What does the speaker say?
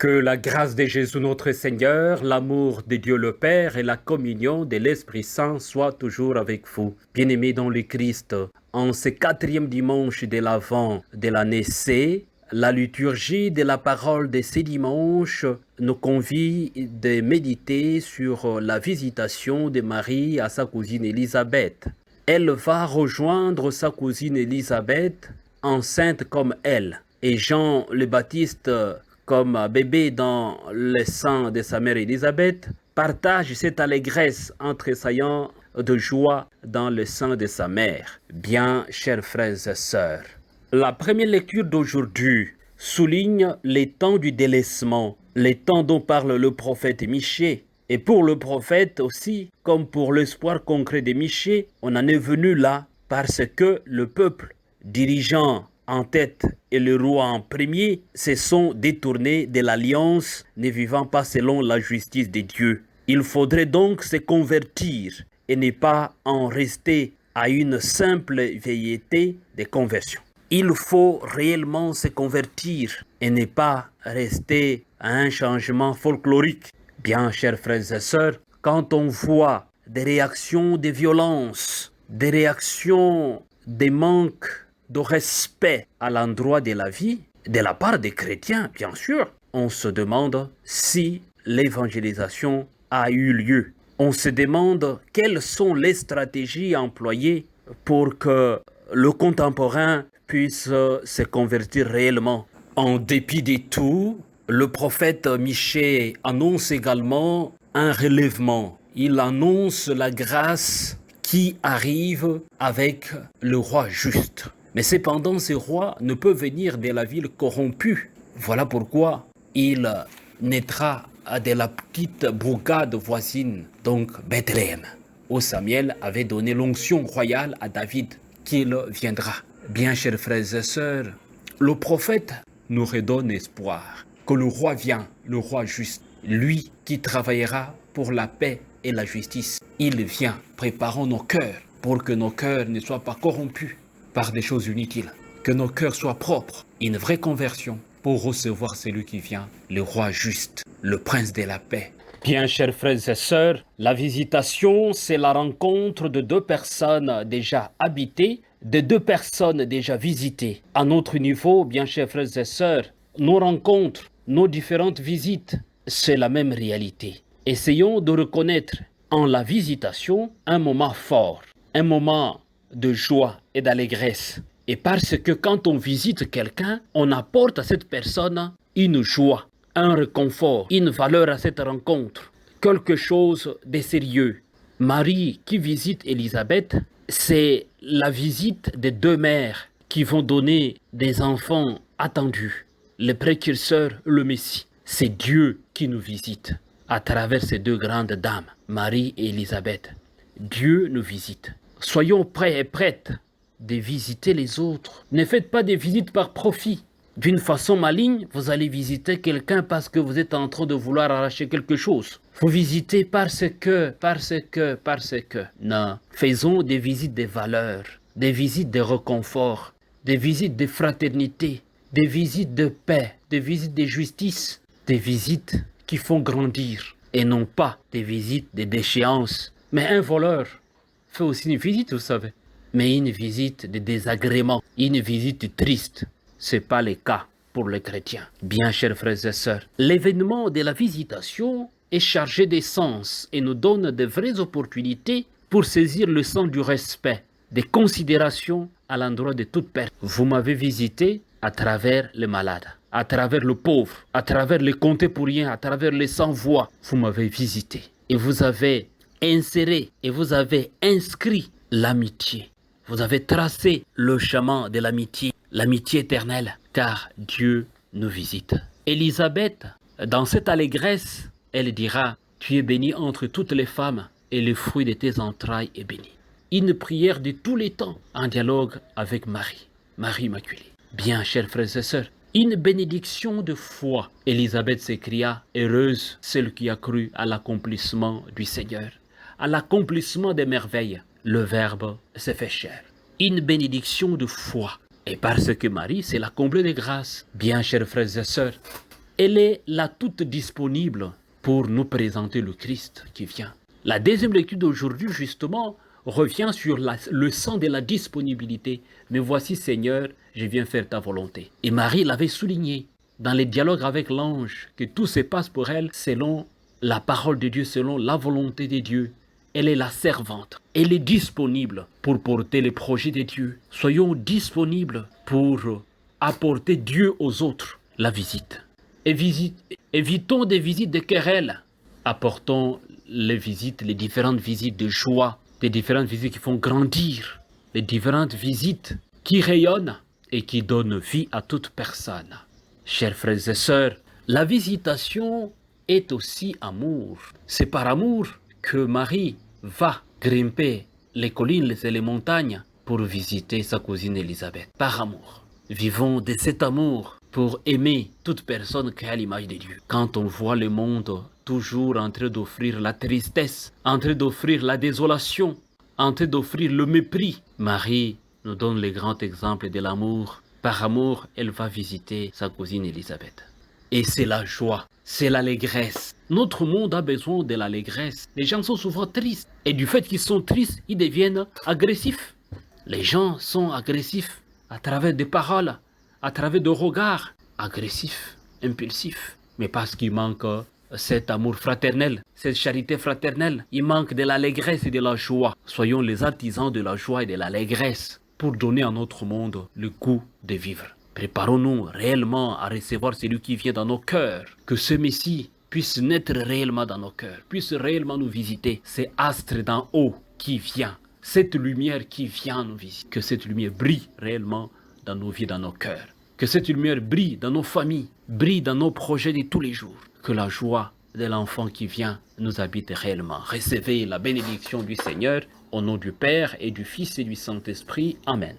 Que la grâce de Jésus notre Seigneur, l'amour de Dieu le Père et la communion de l'Esprit Saint soient toujours avec vous. Bien-aimés dans le Christ, en ce 4e dimanche de l'Avent de l'année C, la liturgie de la parole de ce dimanche nous convie de méditer sur la visitation de Marie à sa cousine Élisabeth. Elle va rejoindre sa cousine Élisabeth, enceinte comme elle, et Jean le Baptiste, comme bébé dans le sein de sa mère Élisabeth, partage cette allégresse en tressaillant de joie dans le sein de sa mère. Bien, chers frères et sœurs, la première lecture d'aujourd'hui souligne les temps du délaissement, les temps dont parle le prophète Michée. Et pour le prophète aussi, comme pour l'espoir concret de Michée, on en est venu là parce que le peuple dirigeant en tête et le roi en premier se sont détournés de l'alliance, ne vivant pas selon la justice de Dieu. Il faudrait donc se convertir et ne pas en rester à une simple velléité de conversion. Il faut réellement se convertir et ne pas rester à un changement folklorique. Bien, chers frères et sœurs, quand on voit des réactions de violence, des réactions de manque de respect à l'endroit de la vie, de la part des chrétiens, bien sûr, on se demande si l'évangélisation a eu lieu. On se demande quelles sont les stratégies employées pour que le contemporain puisse se convertir réellement. En dépit de tout, le prophète Michée annonce également un relèvement. Il annonce la grâce qui arrive avec le roi juste. Mais cependant, ce roi ne peut venir de la ville corrompue. Voilà pourquoi il naîtra de la petite bourgade voisine, donc Bethléem, où Samuel avait donné l'onction royale à David, qu'il viendra. Bien, chers frères et sœurs, le prophète nous redonne espoir que le roi vient, le roi juste, lui qui travaillera pour la paix et la justice. Il vient, préparons nos cœurs pour que nos cœurs ne soient pas corrompus par des choses inutiles, que nos cœurs soient propres, une vraie conversion pour recevoir celui qui vient, le roi juste, le prince de la paix. Bien, chers frères et sœurs, la visitation, c'est la rencontre de deux personnes déjà habitées, de deux personnes déjà visitées. À notre niveau, bien, chers frères et sœurs, nos rencontres, nos différentes visites, c'est la même réalité. Essayons de reconnaître en la visitation un moment fort, un moment de joie et d'allégresse. Et parce que quand on visite quelqu'un, on apporte à cette personne une joie, un réconfort, une valeur à cette rencontre, quelque chose de sérieux. Marie qui visite Élisabeth, c'est la visite des deux mères qui vont donner des enfants attendus, le précurseur, le Messie. C'est Dieu qui nous visite à travers ces deux grandes dames, Marie et Élisabeth. Dieu nous visite. Soyons prêts et prêtes de visiter les autres. Ne faites pas des visites par profit. D'une façon maligne, vous allez visiter quelqu'un parce que vous êtes en train de vouloir arracher quelque chose. Vous visitez parce que. Non. Faisons des visites de valeur, des visites de réconfort, des visites de fraternité, des visites de paix, des visites de justice, des visites qui font grandir et non pas des visites de déchéance. Mais un voleur fait aussi une visite, vous savez. Mais une visite de désagrément, une visite triste, ce n'est pas le cas pour les chrétiens. Bien, chers frères et sœurs, l'événement de la visitation est chargé de sens et nous donne de vraies opportunités pour saisir le sens du respect, des considérations à l'endroit de toute personne. Vous m'avez visité à travers les malades, à travers le pauvre, à travers les comptés pour rien, à travers les sans-voix. Vous m'avez visité et vous avez inséré et vous avez inscrit l'amitié. Vous avez tracé le chemin de l'amitié éternelle, car Dieu nous visite. Élisabeth, dans cette allégresse, elle dira, « Tu es bénie entre toutes les femmes, et le fruit de tes entrailles est béni. » Une prière de tous les temps, en dialogue avec Marie, Marie Immaculée. Bien, chers frères et sœurs, une bénédiction de foi. Élisabeth s'écria, « Heureuse celle qui a cru à l'accomplissement du Seigneur, à l'accomplissement des merveilles. » Le Verbe s'est fait chair. Une bénédiction de foi. Et parce que Marie, c'est la comblée de grâce. Bien, chers frères et sœurs, elle est là toute disponible pour nous présenter le Christ qui vient. La deuxième lecture d'aujourd'hui, justement, revient sur le sens de la disponibilité. Mais voici, Seigneur, je viens faire ta volonté. Et Marie l'avait souligné dans les dialogues avec l'ange, que tout se passe pour elle selon la parole de Dieu, selon la volonté de Dieu. Elle est la servante. Elle est disponible pour porter les projets de Dieu. Soyons disponibles pour apporter Dieu aux autres. La visite. Évitons des visites de querelles. Apportons les différentes visites de joie, des différentes visites qui font grandir, les différentes visites qui rayonnent et qui donnent vie à toute personne. Chers frères et sœurs, la visitation est aussi amour. C'est par amour que Marie va grimper les collines et les montagnes pour visiter sa cousine Élisabeth. Par amour. Vivons de cet amour pour aimer toute personne créée à l'image de Dieu. Quand on voit le monde toujours en train d'offrir la tristesse, en train d'offrir la désolation, en train d'offrir le mépris, Marie nous donne le grand exemple de l'amour. Par amour, elle va visiter sa cousine Élisabeth. Et c'est la joie, c'est l'allégresse. Notre monde a besoin de l'allégresse. Les gens sont souvent tristes. Et du fait qu'ils sont tristes, ils deviennent agressifs. Les gens sont agressifs à travers des paroles, à travers des regards, agressifs, impulsifs. Mais parce qu'il manque cet amour fraternel, cette charité fraternelle, il manque de l'allégresse et de la joie. Soyons les artisans de la joie et de l'allégresse pour donner à notre monde le goût de vivre. Préparons-nous réellement à recevoir celui qui vient dans nos cœurs. Que ce Messie puisse naître réellement dans nos cœurs, puisse réellement nous visiter. C'est astre d'en haut qui vient, cette lumière qui vient nous visiter. Que cette lumière brille réellement dans nos vies, dans nos cœurs. Que cette lumière brille dans nos familles, brille dans nos projets de tous les jours. Que la joie de l'enfant qui vient nous habite réellement. Recevez la bénédiction du Seigneur, au nom du Père et du Fils et du Saint-Esprit. Amen.